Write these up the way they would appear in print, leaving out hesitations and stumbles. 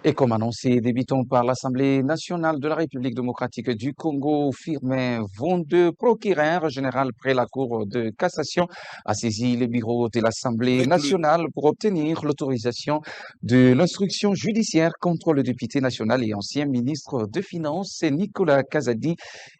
Et comme annoncé, débutons par l'Assemblée nationale de la République démocratique du Congo. Firmin Vondeux, procureur général près la Cour de cassation, a saisi le bureau de l'Assemblée Avec le nationale pour obtenir l'autorisation de l'instruction judiciaire contre le député national et ancien ministre des Finances, Nicolas Kazadi.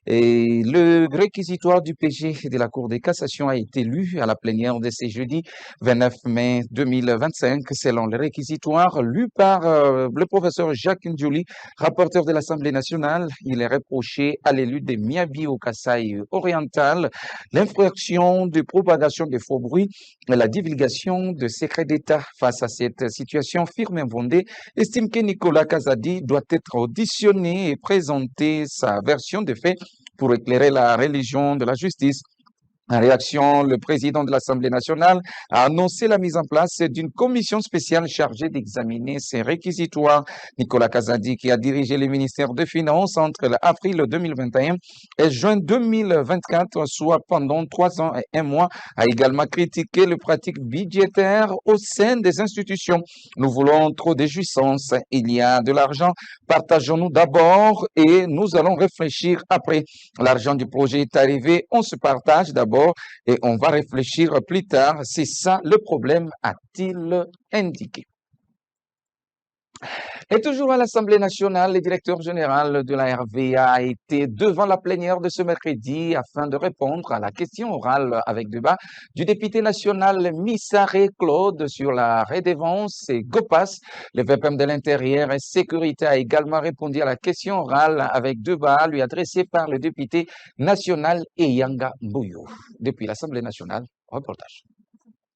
Et le réquisitoire du PG de la Cour de cassation a été lu à la plénière de ce jeudi 29 mai 2025, selon le réquisitoire lu par le professeur Jacques Ndjouli, rapporteur de l'Assemblée nationale. Il est reproché à l'élu de Miabi au Kasaï oriental l'infraction de propagation de faux bruits et la divulgation de secrets d'État. Face à cette situation, Firmin Vondé estime que Nicolas Kazadi doit être auditionné et présenter sa version des faits pour éclairer la religion de la justice. En réaction, le président de l'Assemblée nationale a annoncé la mise en place d'une commission spéciale chargée d'examiner ces réquisitoires. Nicolas Kazadi, qui a dirigé le ministère des Finances entre avril 2021 et juin 2024, soit pendant 3 ans et 1 mois, a également critiqué les pratiques budgétaires au sein des institutions. Nous voulons trop de jouissance. Il y a de l'argent. Partageons-nous d'abord et nous allons réfléchir après. L'argent du projet est arrivé, on se partage d'abord et on va réfléchir plus tard. C'est ça le problème, a-t-il indiqué. Et toujours à l'Assemblée nationale, le directeur général de la RVA a été devant la plénière de ce mercredi afin de répondre à la question orale avec débat du député national Missaré Claude sur la redevance et GOPAS. Le VPM de l'Intérieur et Sécurité a également répondu à la question orale avec débat lui adressée par le député national Eyanga Mbouyo. Depuis l'Assemblée nationale, reportage.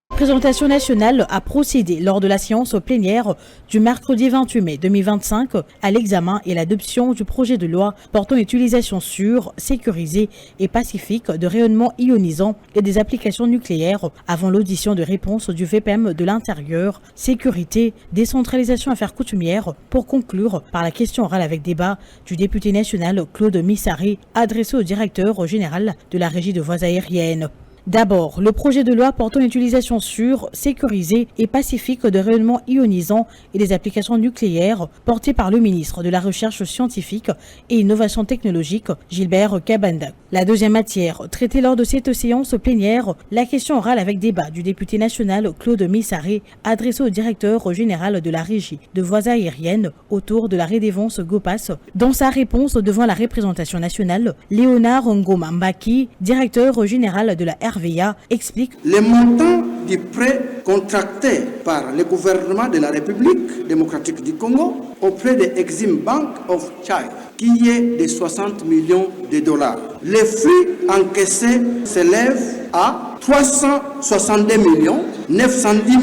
La représentation nationale a procédé lors de la séance plénière du mercredi 28 mai 2025 à l'examen et l'adoption du projet de loi portant l'utilisation sûre, sécurisée et pacifique de rayonnements ionisants et des applications nucléaires avant l'audition de réponse du VPM de l'Intérieur, Sécurité, Décentralisation Affaires coutumières pour conclure par la question orale avec débat du député national Claude Missaré adressée au directeur général de la Régie de voies aériennes. D'abord, le projet de loi portant une utilisation sûre, sécurisée et pacifique de rayonnements ionisants et des applications nucléaires, porté par le ministre de la Recherche scientifique et Innovation technologique, Gilbert Kabanda. La deuxième matière, traitée lors de cette séance plénière, la question orale avec débat du député national Claude Missaré, adressée au directeur général de la Régie de voies aériennes autour de la redevance GOPAS. Dans sa réponse devant la représentation nationale, Léonard Ngoma Mbaki, directeur général de la RVA, explique les montants du prêt contracté par le gouvernement de la République démocratique du Congo auprès de Exim Bank of China, qui est de 60 millions de dollars. Les flux encaissés s'élèvent à 362 millions 910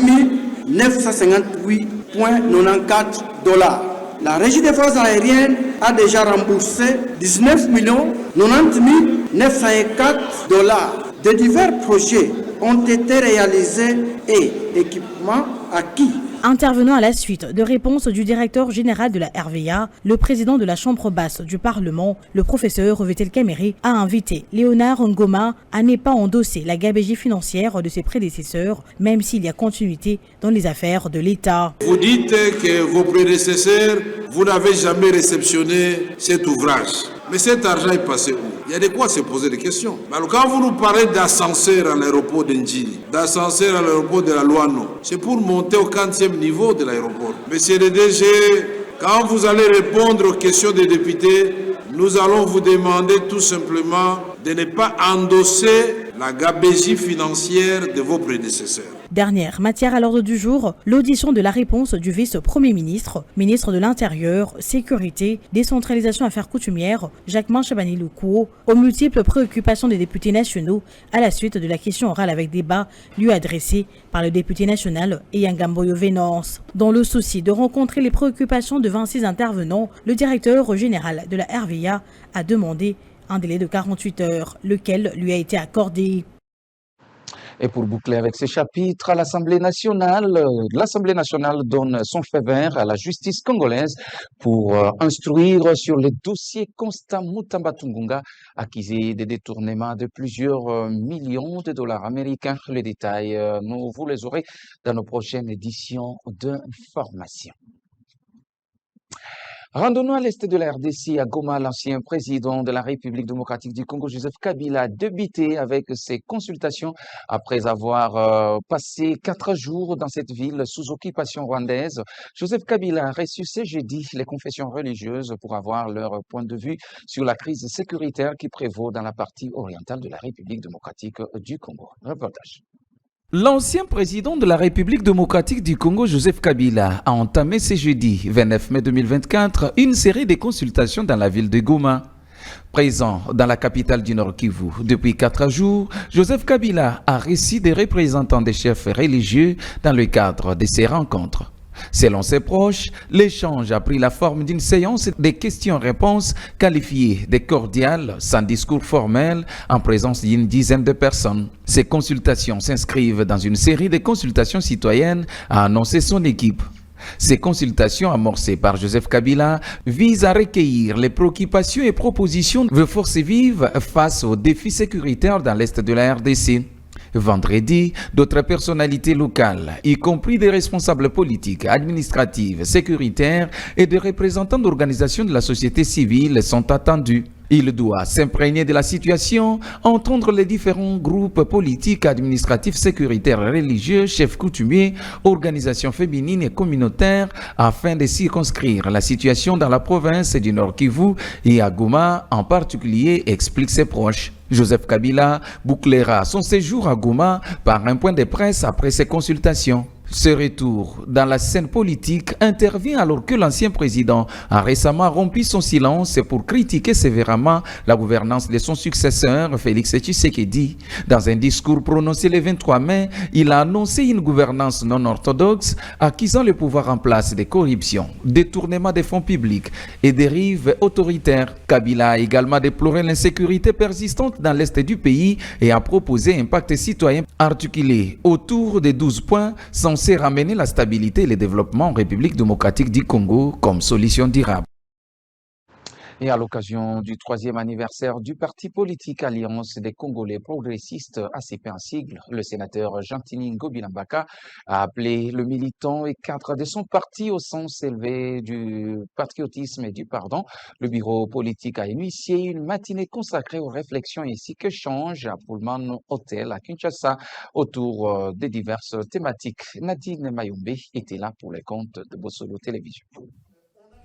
958,94 dollars. La Régie des forces aériennes a déjà remboursé 19 millions 90 904 dollars. De divers projets ont été réalisés et équipements acquis. Intervenant à la suite de réponses du directeur général de la RVA, le président de la Chambre basse du Parlement, le professeur Vetel Kamere, a invité Léonard Ngoma à ne pas endosser la gabegie financière de ses prédécesseurs, même s'il y a continuité dans les affaires de l'État. Vous dites que vos prédécesseurs, vous n'avez jamais réceptionné cet ouvrage. Mais cet argent est passé où? Il y a de quoi se poser des questions. Alors quand vous nous parlez d'ascenseur à l'aéroport d'Ndjili, d'ascenseur à l'aéroport de la Loano, c'est pour monter au 40e niveau de l'aéroport. Monsieur le DG, quand vous allez répondre aux questions des députés, nous allons vous demander tout simplement de ne pas endosser la gabegie financière de vos prédécesseurs. Dernière matière à l'ordre du jour, l'audition de la réponse du vice-premier ministre, ministre de l'Intérieur, Sécurité, Décentralisation Affaires coutumières, Jacquemin Chabani-Loukou, aux multiples préoccupations des députés nationaux à la suite de la question orale avec débat lui adressée par le député national Eyanga Mbouyo Venance. Dans le souci de rencontrer les préoccupations de 26 intervenants, le directeur général de la RVA a demandé un délai de 48 heures, lequel lui a été accordé. Et pour boucler avec ce chapitre, l'Assemblée nationale donne son feu vert à la justice congolaise pour instruire sur le dossier Constant Mutamba Tungunga, accusé de détournement de plusieurs millions de dollars américains. Les détails, vous les aurez dans nos prochaines éditions d'information. Rendons-nous à l'est de la RDC, à Goma, l'ancien président de la République démocratique du Congo, Joseph Kabila, a débuté avec ses consultations après avoir passé 4 jours dans cette ville sous occupation rwandaise. Joseph Kabila a reçu ce jeudi les confessions religieuses pour avoir leur point de vue sur la crise sécuritaire qui prévaut dans la partie orientale de la République démocratique du Congo. Reportage. L'ancien président de la République démocratique du Congo, Joseph Kabila, a entamé ce jeudi 29 mai 2024 une série de consultations dans la ville de Goma. Présent dans la capitale du Nord Kivu depuis 4 jours, Joseph Kabila a reçu des représentants des chefs religieux dans le cadre de ces rencontres. Selon ses proches, l'échange a pris la forme d'une séance de questions-réponses qualifiées de cordiales, sans discours formel, en présence d'une dizaine de personnes. Ces consultations s'inscrivent dans une série de consultations citoyennes, a annoncé son équipe. Ces consultations amorcées par Joseph Kabila visent à recueillir les préoccupations et propositions de forces vives face aux défis sécuritaires dans l'est de la RDC. Vendredi, d'autres personnalités locales, y compris des responsables politiques, administratifs, sécuritaires et des représentants d'organisations de la société civile sont attendus. Il doit s'imprégner de la situation, entendre les différents groupes politiques, administratifs, sécuritaires, religieux, chefs coutumiers, organisations féminines et communautaires afin de circonscrire la situation dans la province du Nord Kivu et à Goma en particulier, explique ses proches. Joseph Kabila bouclera son séjour à Goma par un point de presse après ses consultations. Ce retour dans la scène politique intervient alors que l'ancien président a récemment rompu son silence pour critiquer sévèrement la gouvernance de son successeur, Félix Tshisekedi. Dans un discours prononcé le 23 mai, il a annoncé une gouvernance non orthodoxe, accusant le pouvoir en place de corruption, détournement des fonds publics et dérives autoritaires. Kabila a également déploré l'insécurité persistante dans l'est du pays et a proposé un pacte citoyen articulé autour de 12 points censés ramener la stabilité et le développement en République démocratique du Congo comme solution durable. Et à l'occasion du 3e anniversaire du parti politique Alliance des Congolais progressistes, ACP en sigle, le sénateur Gentini Ngobilambaka a appelé le militant et cadre de son parti au sens élevé du patriotisme et du pardon. Le bureau politique a initié une matinée consacrée aux réflexions ainsi qu'échanges à Pullman Hotel à Kinshasa autour des diverses thématiques. Nadine Mayombe était là pour les comptes de Bossolo Télévision.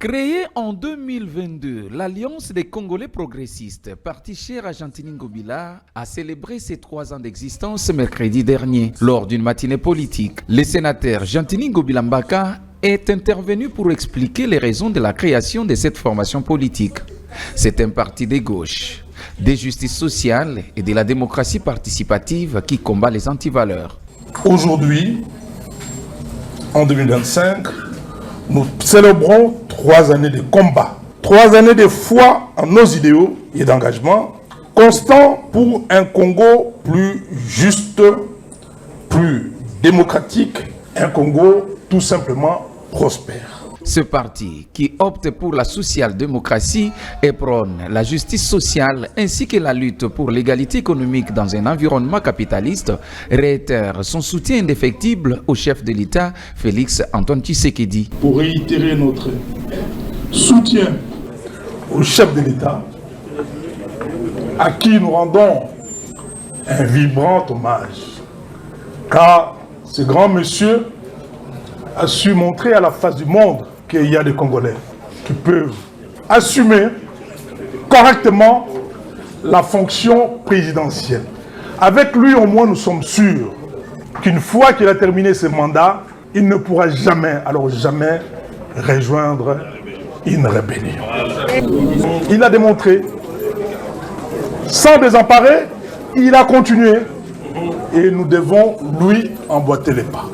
Créée en 2022, l'Alliance des Congolais progressistes, parti cher à Gentini Ngobila, a célébré ses 3 ans d'existence mercredi dernier. Lors d'une matinée politique, le sénateur Gentini Ngobilambaka est intervenu pour expliquer les raisons de la création de cette formation politique. C'est un parti de gauche, de justice sociale et de la démocratie participative qui combat les antivaleurs. Aujourd'hui, en 2025, nous célébrons 3 années de combat, 3 années de foi en nos idéaux et d'engagement constant pour un Congo plus juste, plus démocratique, un Congo tout simplement prospère. Ce parti, qui opte pour la social-démocratie et prône la justice sociale ainsi que la lutte pour l'égalité économique dans un environnement capitaliste, réitère son soutien indéfectible au chef de l'État, Félix Antoine Tshisekedi. Pour réitérer notre soutien au chef de l'État, à qui nous rendons un vibrant hommage, car ce grand monsieur a su montrer à la face du monde qu'il y a des Congolais qui peuvent assumer correctement la fonction présidentielle. Avec lui, au moins, nous sommes sûrs qu'une fois qu'il a terminé ce mandat, il ne pourra jamais, alors jamais, rejoindre une rébellion. Il a démontré, sans désemparer, il a continué et nous devons lui emboîter les pas.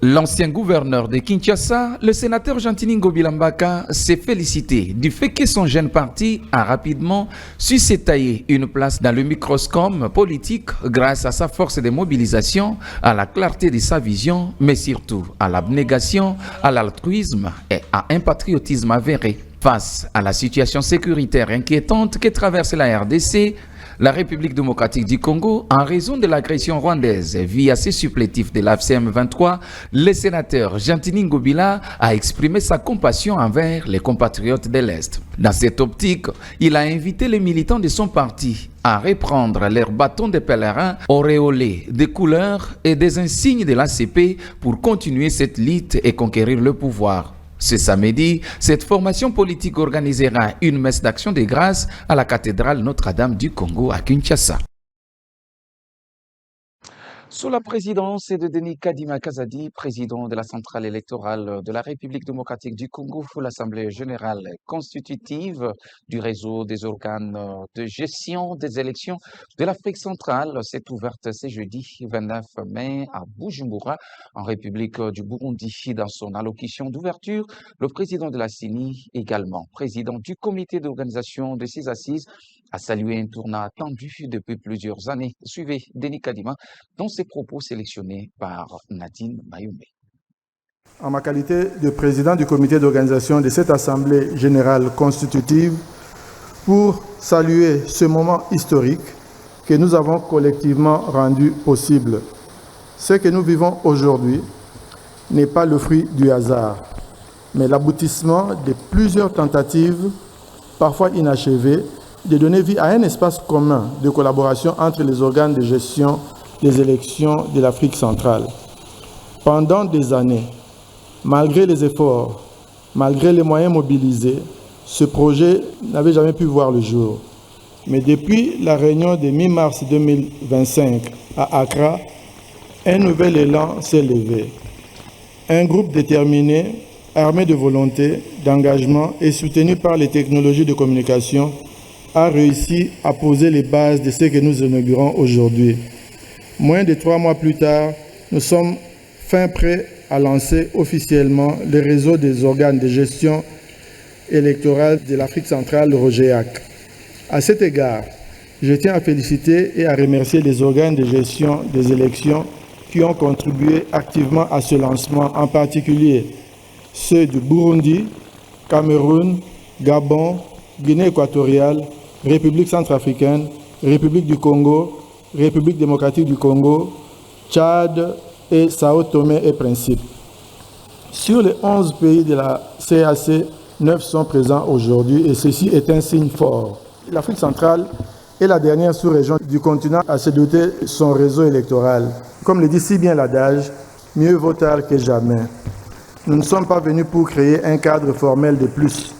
L'ancien gouverneur de Kinshasa, le sénateur Gentini Ngobilambaka, s'est félicité du fait que son jeune parti a rapidement su se tailler une place dans le microscope politique grâce à sa force de mobilisation, à la clarté de sa vision, mais surtout à l'abnégation, à l'altruisme et à un patriotisme avéré. Face à la situation sécuritaire inquiétante que traverse la RDC, La République démocratique du Congo, en raison de l'agression rwandaise via ses supplétifs de l'AFCM 23, le sénateur Gentini Ngobila a exprimé sa compassion envers les compatriotes de l'Est. Dans cette optique, il a invité les militants de son parti à reprendre leurs bâtons de pèlerin auréolés des couleurs et des insignes de l'ACP pour continuer cette lutte et conquérir le pouvoir. Ce samedi, cette formation politique organisera une messe d'action de grâce à la cathédrale Notre-Dame du Congo à Kinshasa. Sous la présidence de Denis Kadima Kazadi, président de la centrale électorale de la République démocratique du Congo, l'Assemblée générale constitutive du réseau des organes de gestion des élections de l'Afrique centrale s'est ouverte ce jeudi 29 mai à Bujumbura, en République du Burundi. Dans son allocution d'ouverture, le président de la CENI, également président du comité d'organisation de ces assises, a salué un tournant attendu depuis plusieurs années. Suivez Denis Kadima dans ses propos sélectionnés par Nadine Mayumbe. En ma qualité de président du comité d'organisation de cette Assemblée générale constitutive, pour saluer ce moment historique que nous avons collectivement rendu possible. Ce que nous vivons aujourd'hui n'est pas le fruit du hasard, mais l'aboutissement de plusieurs tentatives, parfois inachevées, de donner vie à un espace commun de collaboration entre les organes de gestion des élections de l'Afrique centrale. Pendant des années, malgré les efforts, malgré les moyens mobilisés, ce projet n'avait jamais pu voir le jour. Mais depuis la réunion de mi-mars 2025 à Accra, un nouvel élan s'est levé. Un groupe déterminé, armé de volonté, d'engagement et soutenu par les technologies de communication, a réussi à poser les bases de ce que nous inaugurons aujourd'hui. Moins de 3 mois plus tard, nous sommes fin prêts à lancer officiellement le réseau des organes de gestion électorale de l'Afrique centrale, le ROGEAC. À cet égard, je tiens à féliciter et à remercier les organes de gestion des élections qui ont contribué activement à ce lancement, en particulier ceux du Burundi, Cameroun, Gabon, Guinée équatoriale, République centrafricaine, République du Congo, République démocratique du Congo, Tchad et Sao Tomé et Principe. Sur les 11 pays de la CAC, 9 sont présents aujourd'hui et ceci est un signe fort. L'Afrique centrale est la dernière sous-région du continent à se doter de son réseau électoral. Comme le dit si bien l'adage, mieux vaut tard que jamais. Nous ne sommes pas venus pour créer un cadre formel de plus.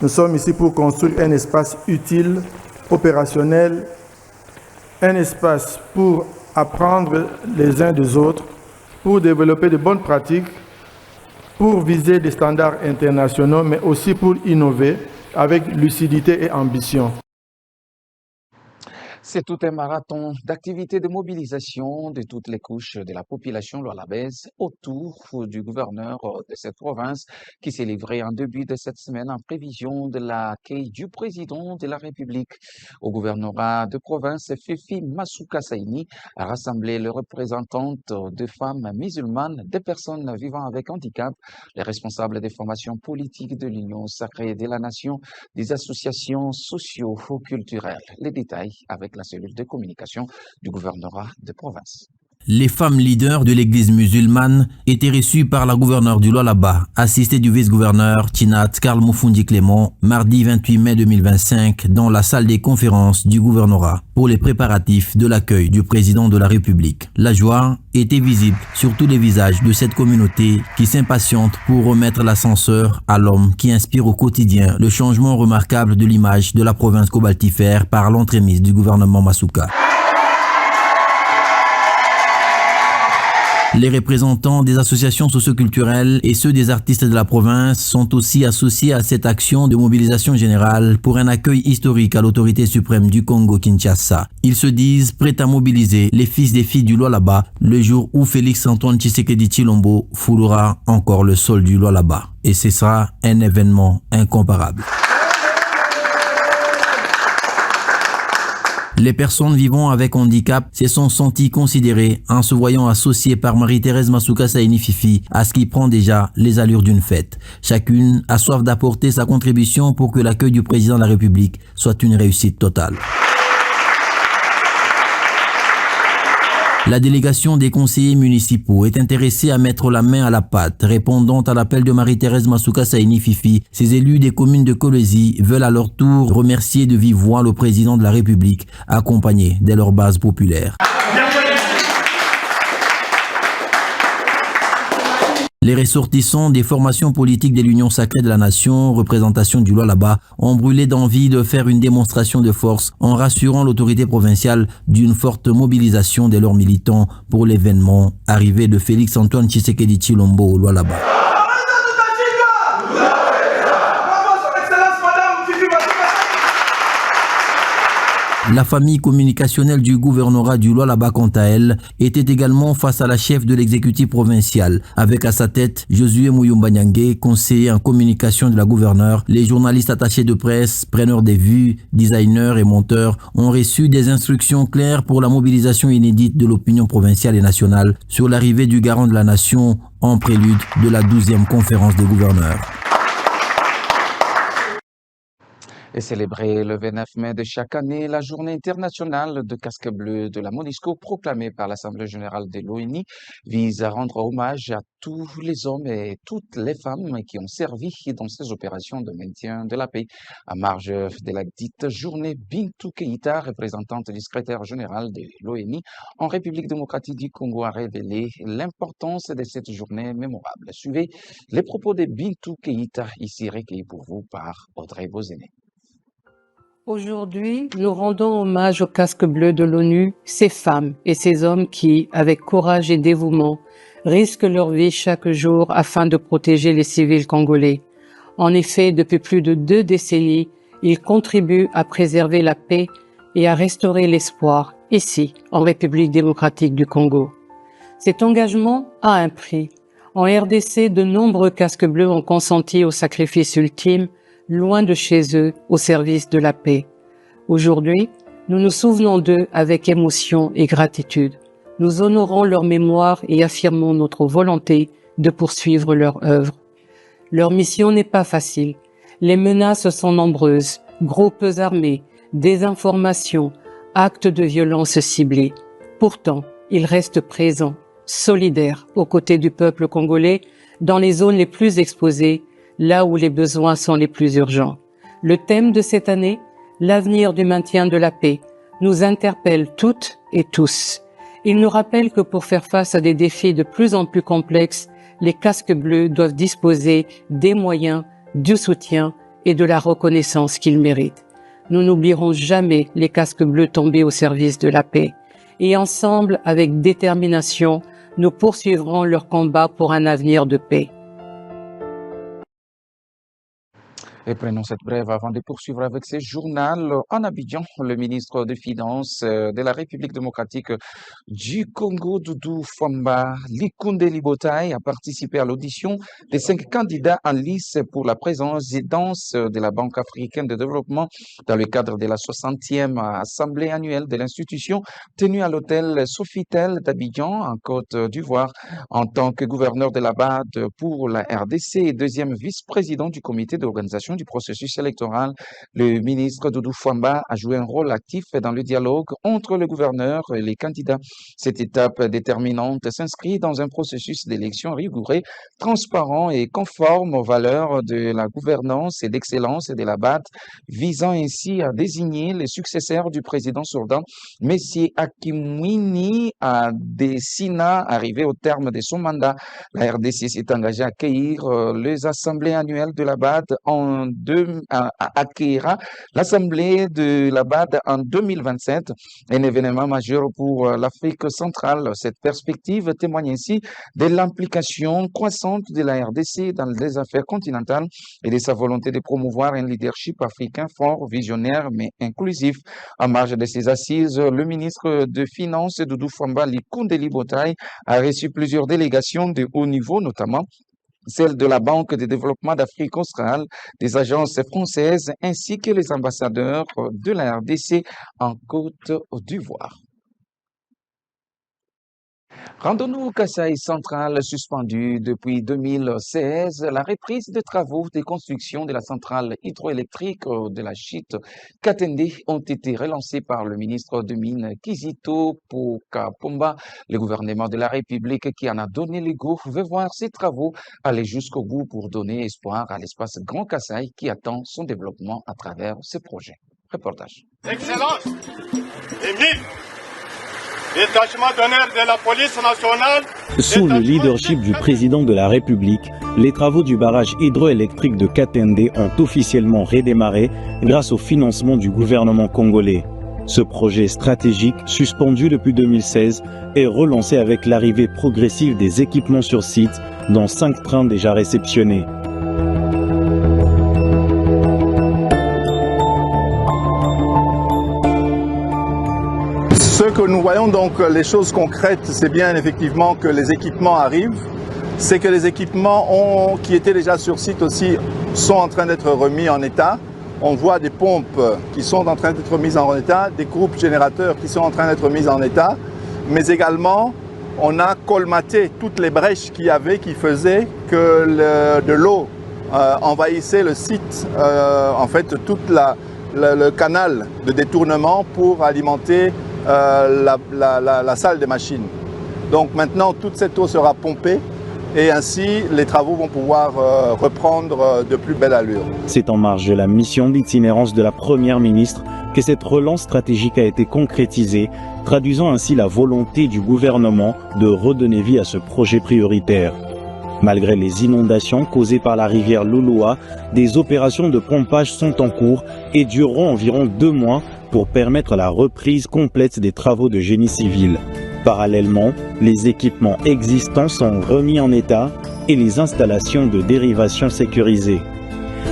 Nous sommes ici pour construire un espace utile, opérationnel, un espace pour apprendre les uns des autres, pour développer de bonnes pratiques, pour viser des standards internationaux, mais aussi pour innover avec lucidité et ambition. C'est tout un marathon d'activités de mobilisation de toutes les couches de la population lualabaise autour du gouverneur de cette province qui s'est livré en début de cette semaine en prévision de l'accueil du président de la République. Au gouvernorat de province, Fifi Masuka Saini a rassemblé les représentantes de femmes musulmanes, des personnes vivant avec handicap, les responsables des formations politiques de l'Union sacrée de la nation, des associations socio-culturelles. Les détails avec la cellule de communication du gouvernorat de province. Les femmes leaders de l'église musulmane étaient reçues par la gouverneure du Lualaba, assistée du vice-gouverneur Tinat Karl Moufundi Clément, mardi 28 mai 2025, dans la salle des conférences du gouvernorat pour les préparatifs de l'accueil du président de la République. La joie était visible sur tous les visages de cette communauté qui s'impatiente pour remettre l'ascenseur à l'homme qui inspire au quotidien le changement remarquable de l'image de la province cobaltifère par l'entremise du gouvernement Masuka. Les représentants des associations socioculturelles et ceux des artistes de la province sont aussi associés à cette action de mobilisation générale pour un accueil historique à l'autorité suprême du Congo-Kinshasa. Ils se disent prêts à mobiliser les fils des filles du Lualaba le jour où Félix-Antoine Tshisekedi Tshilombo foulera encore le sol du Lualaba. Et ce sera un événement incomparable. Les personnes vivant avec handicap se sont senties considérées en se voyant associées par Marie-Thérèse Masuka Saini Fifi à ce qui prend déjà les allures d'une fête. Chacune a soif d'apporter sa contribution pour que l'accueil du président de la République soit une réussite totale. La délégation des conseillers municipaux est intéressée à mettre la main à la pâte. Répondant à l'appel de Marie-Thérèse Masuka Saini Fifi, ces élus des communes de Kolwezi veulent à leur tour remercier de vive voix le président de la République, accompagné de leur base populaire. Les ressortissants des formations politiques de l'Union sacrée de la nation, représentation du Lualaba, ont brûlé d'envie de faire une démonstration de force en rassurant l'autorité provinciale d'une forte mobilisation de leurs militants pour l'événement arrivé de Félix-Antoine Tshisekedi Tshilombo au Lualaba. La famille communicationnelle du gouvernorat du Lualaba, quant à elle, était également face à la chef de l'exécutif provincial, avec à sa tête Josué Muyumba Nyange, conseiller en communication de la gouverneure. Les journalistes attachés de presse, preneurs des vues, designers et monteurs ont reçu des instructions claires pour la mobilisation inédite de l'opinion provinciale et nationale sur l'arrivée du garant de la nation en prélude de la 12e conférence des gouverneurs. Et célébrer le 29 mai de chaque année, la journée internationale de casque bleu de la MONUSCO proclamée par l'Assemblée générale de l'ONU vise à rendre hommage à tous les hommes et toutes les femmes qui ont servi dans ces opérations de maintien de la paix. À marge de la dite journée, Bintou Keïta, représentante du secrétaire général de l'ONU en République démocratique du Congo, a révélé l'importance de cette journée mémorable. Suivez les propos de Bintou Keïta, ici recueillis pour vous par Audrey Bozené. Aujourd'hui, nous rendons hommage au casque bleu de l'ONU, ces femmes et ces hommes qui, avec courage et dévouement, risquent leur vie chaque jour afin de protéger les civils congolais. En effet, depuis plus de 2 décennies, ils contribuent à préserver la paix et à restaurer l'espoir, ici, en République démocratique du Congo. Cet engagement a un prix. En RDC, de nombreux casques bleus ont consenti au sacrifice ultime, loin de chez eux, au service de la paix. Aujourd'hui, nous nous souvenons d'eux avec émotion et gratitude. Nous honorons leur mémoire et affirmons notre volonté de poursuivre leur œuvre. Leur mission n'est pas facile. Les menaces sont nombreuses, groupes armés, désinformation, actes de violence ciblés. Pourtant, ils restent présents, solidaires aux côtés du peuple congolais dans les zones les plus exposées, là où les besoins sont les plus urgents. Le thème de cette année, l'avenir du maintien de la paix, nous interpelle toutes et tous. Il nous rappelle que pour faire face à des défis de plus en plus complexes, les casques bleus doivent disposer des moyens, du soutien et de la reconnaissance qu'ils méritent. Nous n'oublierons jamais les casques bleus tombés au service de la paix. Et ensemble, avec détermination, nous poursuivrons leur combat pour un avenir de paix. Et prenons cette brève avant de poursuivre avec ce journal. En Abidjan, le ministre des Finances de la République démocratique du Congo, Doudou Famba Likunde Libotai, a participé à l'audition des 5 candidats en lice pour la présidence de la Banque africaine de développement dans le cadre de la 60e assemblée annuelle de l'institution tenue à l'hôtel Sofitel d'Abidjan en Côte d'Ivoire. En tant que gouverneur de la BAD pour la RDC et deuxième vice-président du comité d'organisation du processus électoral, le ministre Doudou Famba a joué un rôle actif dans le dialogue entre le gouverneur et les candidats. Cette étape déterminante s'inscrit dans un processus d'élection rigoureux, transparent et conforme aux valeurs de la gouvernance et d'excellence de la BAD, visant ainsi à désigner les successeurs du président sortant, M. Akimwini Adesina, arrivé au terme de son mandat. La RDC s'est engagée à accueillir les assemblées annuelles de la BAD accueillera l'Assemblée de la BAD en 2027, un événement majeur pour l'Afrique centrale. Cette perspective témoigne ainsi de l'implication croissante de la RDC dans les affaires continentales et de sa volonté de promouvoir un leadership africain fort, visionnaire mais inclusif. En marge de ces assises, le ministre des Finances, Doudou Famba Likunde Libotai, a reçu plusieurs délégations de haut niveau, notamment celle de la Banque de développement d'Afrique australe, des agences françaises ainsi que les ambassadeurs de la RDC en Côte d'Ivoire. Rendons-nous au Kasaï central suspendu depuis 2016. La reprise des travaux de construction de la centrale hydroélectrique de la chute Katende ont été relancés par le ministre de Mines Kizito Pokapomba. Le gouvernement de la République qui en a donné le go veut voir ces travaux aller jusqu'au bout pour donner espoir à l'espace Grand Kasaï qui attend son développement à travers ce projet. Reportage. Excellence, Émile, détachement d'honneur de la police nationale. Sous le leadership du président de la République, les travaux du barrage hydroélectrique de Katende ont officiellement redémarré grâce au financement du gouvernement congolais. Ce projet stratégique, suspendu depuis 2016, est relancé avec l'arrivée progressive des équipements sur site, dont 5 trains déjà réceptionnés. Ce que nous voyons donc, les choses concrètes, c'est bien effectivement que les équipements arrivent. C'est que les équipements qui étaient déjà sur site aussi sont en train d'être remis en état. On voit des pompes qui sont en train d'être mises en état, des groupes générateurs qui sont en train d'être mis en état. Mais également, on a colmaté toutes les brèches qu'il y avait qui faisaient que de l'eau envahissait le site, en fait tout le canal de détournement pour alimenter la salle des machines. Donc maintenant, toute cette eau sera pompée et ainsi les travaux vont pouvoir reprendre de plus belle allure. C'est en marge de la mission d'itinérance de la Première ministre que cette relance stratégique a été concrétisée, traduisant ainsi la volonté du gouvernement de redonner vie à ce projet prioritaire. Malgré les inondations causées par la rivière Lulua, des opérations de pompage sont en cours et dureront environ 2 mois pour permettre la reprise complète des travaux de génie civil. Parallèlement, les équipements existants sont remis en état et les installations de dérivation sécurisées.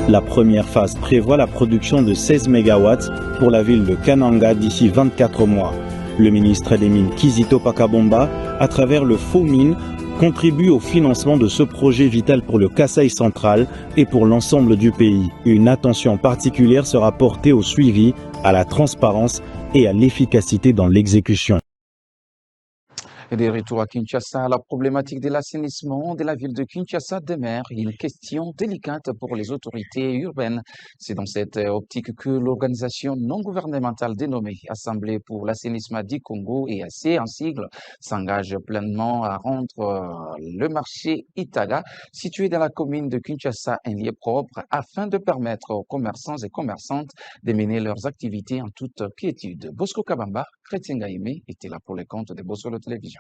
La première phase prévoit la production de 16 MW pour la ville de Kananga d'ici 24 mois. Le ministre des Mines Kizito Pokapomba, à travers le FOMIN, contribue au financement de ce projet vital pour le Kasaï central et pour l'ensemble du pays. Une attention particulière sera portée au suivi, à la transparence et à l'efficacité dans l'exécution. Et de retour à Kinshasa, la problématique de l'assainissement de la ville de Kinshasa demeure une question délicate pour les autorités urbaines. C'est dans cette optique que l'organisation non gouvernementale dénommée Assemblée pour l'assainissement du Congo, EAC en sigle, s'engage pleinement à rendre le marché Itaga, situé dans la commune de Kinshasa, un lieu propre afin de permettre aux commerçants et commerçantes de mener leurs activités en toute quiétude. Bosco Kabamba, Chrétien Gaïmé était là pour les comptes de Bosco de Télévision.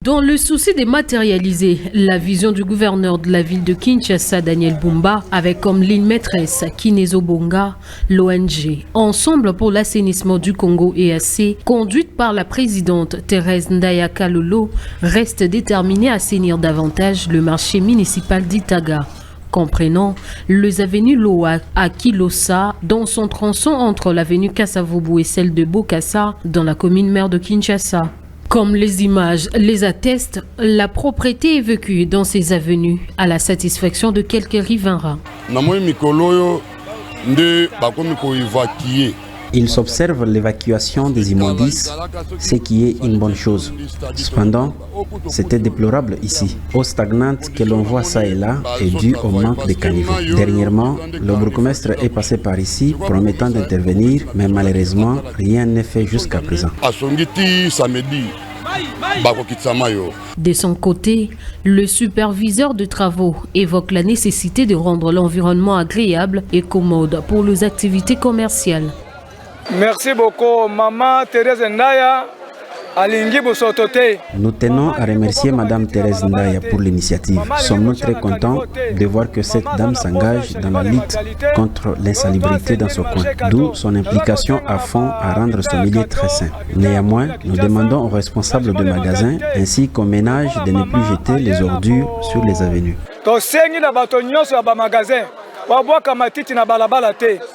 Dans le souci de matérialiser la vision du gouverneur de la ville de Kinshasa, Daniel Bumba, avec comme ligne maîtresse Kinezo Bonga, l'ONG Ensemble pour l'assainissement du Congo EAC, conduite par la présidente Thérèse Ndaya Kalolo, reste déterminée à assainir davantage le marché municipal d'Itaga, comprenant les avenues Loa à Kilosa, dans son tronçon entre l'avenue Kasavubu et celle de Bokassa, dans la commune mère de Kinshasa. Comme les images les attestent, la propreté est vécue dans ces avenues à la satisfaction de quelques riverains. Il s'observe l'évacuation des immondices, ce qui est une bonne chose. Cependant, c'était déplorable ici. Eau stagnante que l'on voit ça et là est due au manque de caniveaux. Dernièrement, le bourgmestre est passé par ici promettant d'intervenir, mais malheureusement, rien n'est fait jusqu'à présent. De son côté, le superviseur de travaux évoque la nécessité de rendre l'environnement agréable et commode pour les activités commerciales. Merci beaucoup, Maman Thérèse Ndaya. Nous tenons à remercier Madame Thérèse Ndaya pour l'initiative. Sommes-nous très contents de voir que cette dame s'engage dans la lutte contre l'insalubrité dans ce coin, d'où son implication à fond à rendre ce milieu très sain. Néanmoins, nous demandons aux responsables de magasins ainsi qu'aux ménages de ne plus jeter les ordures sur les avenues.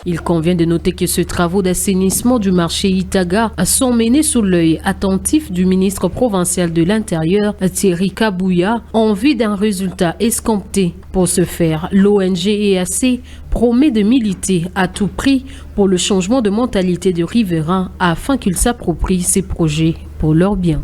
Il convient de noter que ces travaux d'assainissement du marché Itaga sont menés sous l'œil attentif du ministre provincial de l'Intérieur, Thierry Kabouya, en vue d'un résultat escompté. Pour ce faire, l'ONG EAC promet de militer à tout prix pour le changement de mentalité des riverains afin qu'ils s'approprient ces projets pour leur bien.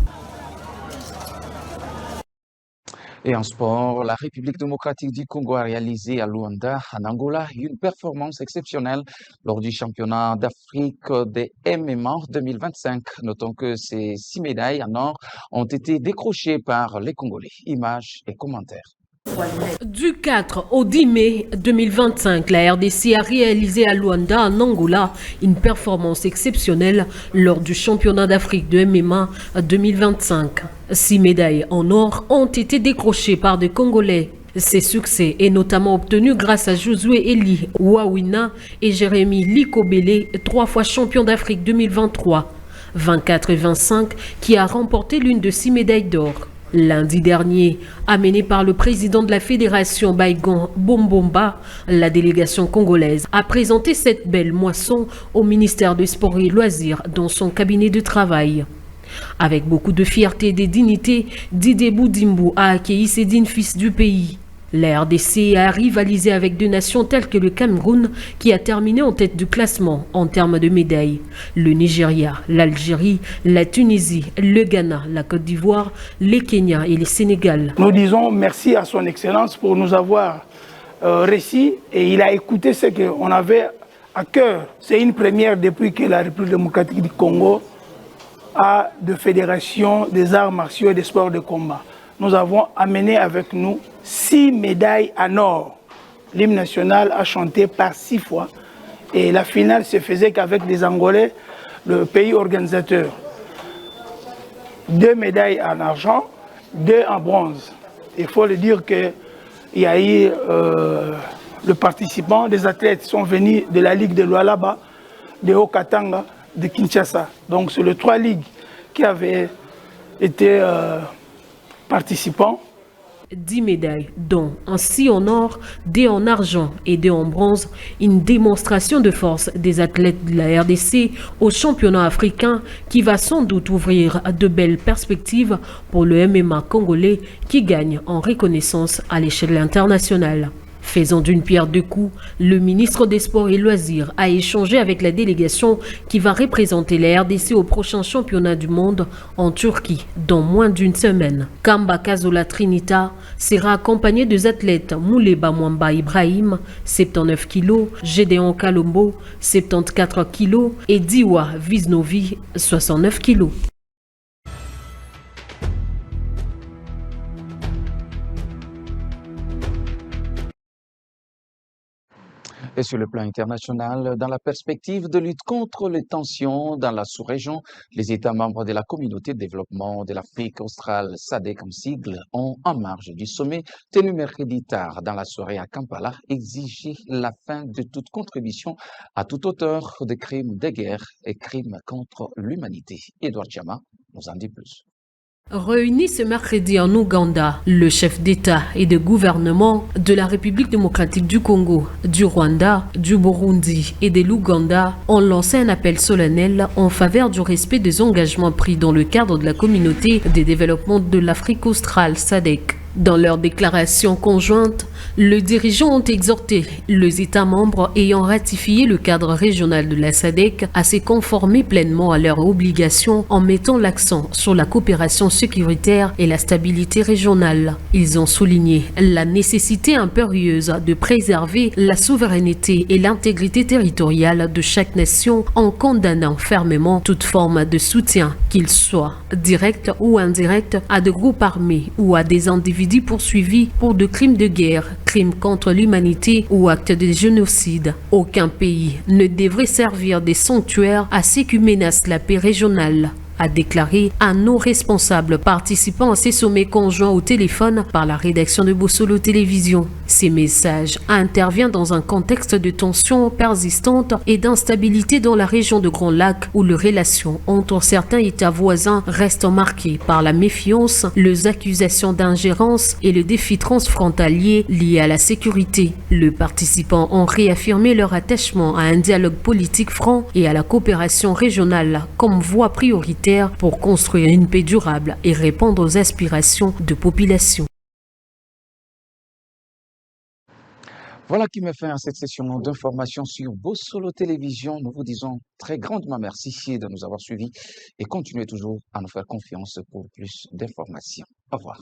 Et en sport, la République démocratique du Congo a réalisé à Luanda, en Angola, une performance exceptionnelle lors du championnat d'Afrique des MMA 2025. Notons que ces 6 médailles en or ont été décrochées par les Congolais. Images et commentaires. Du 4 au 10 mai 2025, la RDC a réalisé à Luanda, en Angola, une performance exceptionnelle lors du championnat d'Afrique de MMA 2025. 6 médailles en or ont été décrochées par des Congolais. Ces succès est notamment obtenu grâce à Josué Eli Wawina et Jérémy Likobele, 3 fois champion d'Afrique 2023, 24 et 25, qui a remporté l'une de 6 médailles d'or. Lundi dernier, amené par le président de la fédération Baigon Bombomba, la délégation congolaise a présenté cette belle moisson au ministère des Sports et Loisirs dans son cabinet de travail. Avec beaucoup de fierté et de dignité, Didier Boudimbo a accueilli ces dignes fils du pays. La RDC a rivalisé avec deux nations telles que le Cameroun, qui a terminé en tête du classement en termes de médailles. Le Nigeria, l'Algérie, la Tunisie, le Ghana, la Côte d'Ivoire, le Kenya et le Sénégal. Nous disons merci à son Excellence pour nous avoir réussi et il a écouté ce qu'on avait à cœur. C'est une première depuis que la République démocratique du Congo a de fédération des arts martiaux et des sports de combat. Nous avons amené avec nous 6 médailles en or. L'hymne national a chanté par 6 fois et la finale se faisait qu'avec les Angolais, le pays organisateur. 2 médailles en argent, 2 en bronze. Il faut le dire qu'il y a eu le participant, des athlètes sont venus de la Ligue de Lualaba, de Haut-Katanga, de Kinshasa. Donc c'est les 3 ligues qui avaient été participants. 10 médailles, dont 6 en or, 2 en argent et 2 en bronze, une démonstration de force des athlètes de la RDC au championnat africain qui va sans doute ouvrir de belles perspectives pour le MMA congolais qui gagne en reconnaissance à l'échelle internationale. Faisant d'une pierre deux coups, le ministre des Sports et Loisirs a échangé avec la délégation qui va représenter la RDC au prochain championnat du monde en Turquie dans moins d'une semaine. Kamba Kazola Trinita sera accompagné des athlètes Mouleba Mwamba Ibrahim, 79 kg, Gédéon Kalombo, 74 kg et Diwa Viznovi, 69 kg. Et sur le plan international, dans la perspective de lutte contre les tensions dans la sous-région, les États membres de la communauté de développement de l'Afrique australe, SADC comme sigle, ont, en marge du sommet tenu mercredi tard dans la soirée à Kampala, exigé la fin de toute contribution à toute auteur de crimes de guerre et crimes contre l'humanité. Edouard Chama nous en dit plus. Réunis ce mercredi en Ouganda, le chef d'État et de gouvernement de la République démocratique du Congo, du Rwanda, du Burundi et de l'Ouganda ont lancé un appel solennel en faveur du respect des engagements pris dans le cadre de la communauté de développement de l'Afrique australe, SADC. Dans leur déclaration conjointe, les dirigeants ont exhorté les États membres ayant ratifié le cadre régional de la SADC à se conformer pleinement à leurs obligations en mettant l'accent sur la coopération sécuritaire et la stabilité régionale. Ils ont souligné la nécessité impérieuse de préserver la souveraineté et l'intégrité territoriale de chaque nation en condamnant fermement toute forme de soutien, qu'il soit direct ou indirect, à des groupes armés ou à des individus poursuivis pour de crimes de guerre, crimes contre l'humanité ou actes de génocide. Aucun pays ne devrait servir de sanctuaire à ceux qui menacent la paix régionale, a déclaré un non-responsable participant à ces sommets conjoints au téléphone par la rédaction de Bossolo Télévision. Ces messages interviennent dans un contexte de tensions persistantes et d'instabilité dans la région de Grand Lac où les relations entre certains États voisins restent marquées par la méfiance, les accusations d'ingérence et le défi transfrontalier lié à la sécurité. Les participants ont réaffirmé leur attachement à un dialogue politique franc et à la coopération régionale comme voie prioritaire pour construire une paix durable et répondre aux aspirations de population. Voilà qui met fin à cette session d'information sur Bossolo Télévision. Nous vous disons très grandement merci de nous avoir suivis et continuez toujours à nous faire confiance pour plus d'informations. Au revoir.